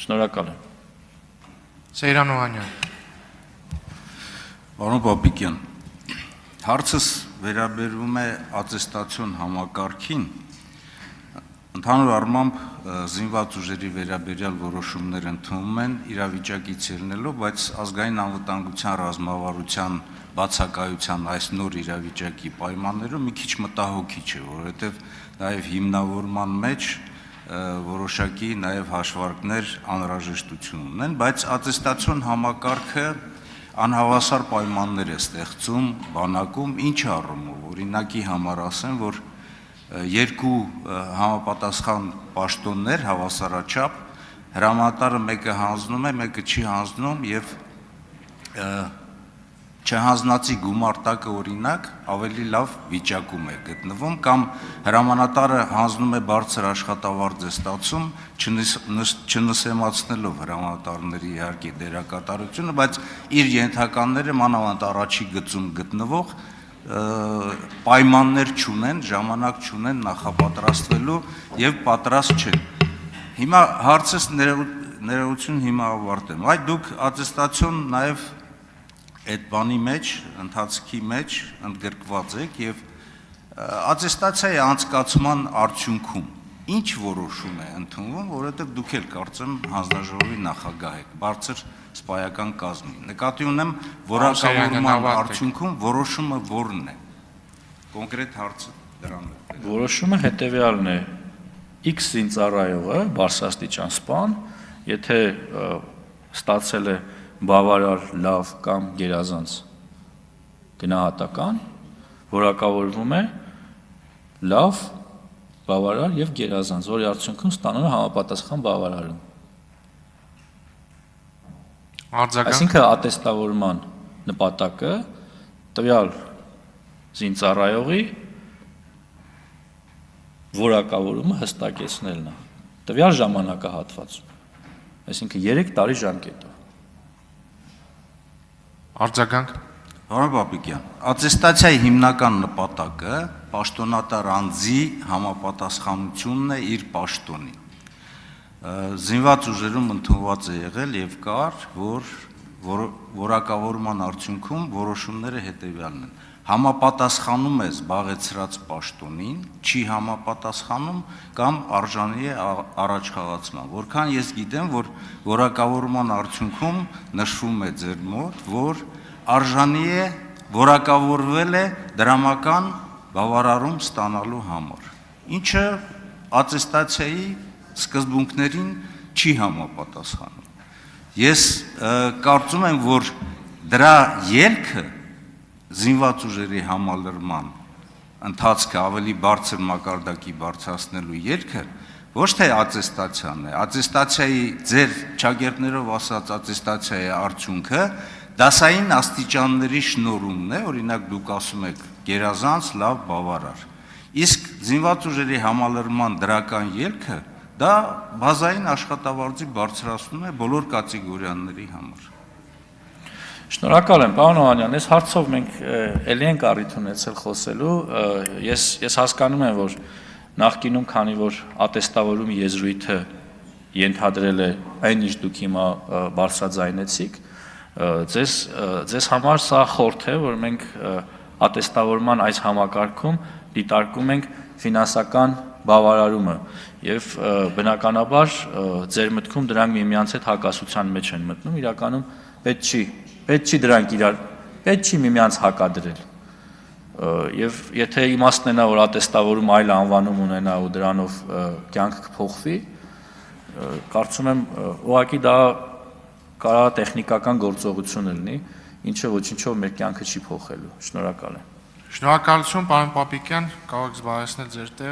Շնորհակալ եմ։ Սեյրան Օհանյան։ Պարոն Պապիկյան, հարցս վերաբերվում է ատեստացիոն համակարգին։ Ընդհանուր առմամբ զինված ուժերի վերաբերյալ որոշումներ ընդունվում են իրավիճակից ելնելով, բայց ազգային անվտանգության ռազմավարության բացակայության այս նոր իրավիճակի պայմաններում մի քիչ մտահոգիչ է, որովհետև նաև հիմնավորման մեջ որոշակի նաև հաշվարկներ անհրաժեշտություն ունեն, բայց ատեստացիոն համակարգը անհավասար պայմաններ է ստեղծում բանակում, ինչ առումով, օրինակի համար ասեմ, որ երկու համապատասխան պաշտոններ հավասարաչափ հրամանատարը մեկը հանձնում է, մեկը չի հանձնում եւ չհանձնածի գումարտակը օրինակ ավելի լավ վիճակում է գտնվում կամ հրամանատարը հանձնում է բարձր աշխատավարձ է ստացում, չնսեմացնելով հրամանատարների իհարկե դերակատարությունը, բայց իր ենթականները մանավանդ առաջի գծում գտնվող պայմաններ չունեն, ժամանակ չունեն նախապատրաստվելու եւ պատրաստ չեն։ Հիմա հարցս ներողություն հիմա ավարտեմ։ Այդ դուք ատեստացիոն նաեւ այդ բանի մեջ, ընթացքի մեջ ընդգրկված եք եւ ատեստացիայի անցկացման արդյունքում ինչ որոշում է ընդունվում, որովհետեւ դուք էլ կարծեմ հանձնաժողովի նախագահ եք, բարձր սպայական կազմի։ Նկատի ունեմ որակավորման արդյունքում որոշումը որն է։ Կոնկրետ հարցը դրան է։ Որոշումը հետեւյալն է. X զինծառայողը, բարձրաստիճան սպան, եթե ստացել է բավարար լավ կամ գերազանց գնահատական, որակավորվում է լավ, բավարար եւ գերազանց, որի արդյունքում ստանում է համապատասխան բավարարում։ Այսինքն ատեստավորման նպատակը տվյալ զինծառայողի որակավորումը հստակեցնելն է, տվյալ ժամանակահատվածում, այսինքն 3 տարի ժամկետով։ Արձագանք։ Պարոն Պապիկյան, ատեստացիայի հիմնական նպատակը պաշտոնատար անձի համապատասխանությունն է իր պաշտոնին։ Զինված ուժերում ընդունված է եղել եւ կար, որ որակավորման արդյունքում որոշումները հետեւյալն են. համապատասխանում է զբաղեցրած պաշտոնին, չի համապատասխանում կամ արժանի է առաջխաղացման։ Որքան ես գիտեմ, որ որակավորման արդյունքում նշվում է ձեր մոտ, որ արժանի է որակավորվել է դրամական բավարարում ստանալու համար, ինչը ատեստացիայի սկզբունքներին չի համապատասխանում։ Ես կարծում եմ, որ դրա ելքը զինված ուժերի համալրման ընթացքը ավելի բարձր մակարդակի բարձրացնելու ելքը ոչ թե ատեստացիան է, ատեստացիայի ձեր ճակերտներով ասած ատեստացիայի արդյունքը դասային աստիճանների շնորհումն է, օրինակ դուք ասում եք գերազանց, լավ, բավարար։ Իսկ զինված ուժերի համալրման դրական ելքը դա բազային աշխատավարձի բարձրացնում է բոլոր կատեգորիաների համար։ Շնորհակալ եմ, պարոն Օհանյան, այս հարցով մենք ելի ենք առիթ ունեցել խոսելու, ես հասկանում եմ, որ նախկինում, քանի որ ատեստավորումի եզրույթը ենթադրել է այն ինչ դուք հիմա բարձրաձայնեցիք, ձեզ համար սա խորհուրդ է, որ մենք ատեստավորման այս համակարգում դիտարկում ենք ֆինանսական բավարարումը եւ բնականաբար ձեր մտքում դրանք միմյանց հետ հակասության մեջ են մտնում, իրականում պետք չի դրանք պետք չի միմյանց հակադրել։ Եվ եթե իմաստն ունենա, որ ատեստավորում այլ անվանում ունենա ու դրանով կյանք կփոխվի, կարծում եմ ուղղակի դա կարա տեխնիկական գործողություն լինի, ինչը ոչինչով մեր կյանքը չի փոխելու։ Շնորհակալ եմ։ Շնորհակալություն, պարոն Պապիկյան, կարող եք զբաղեցնել ձեր տեղը։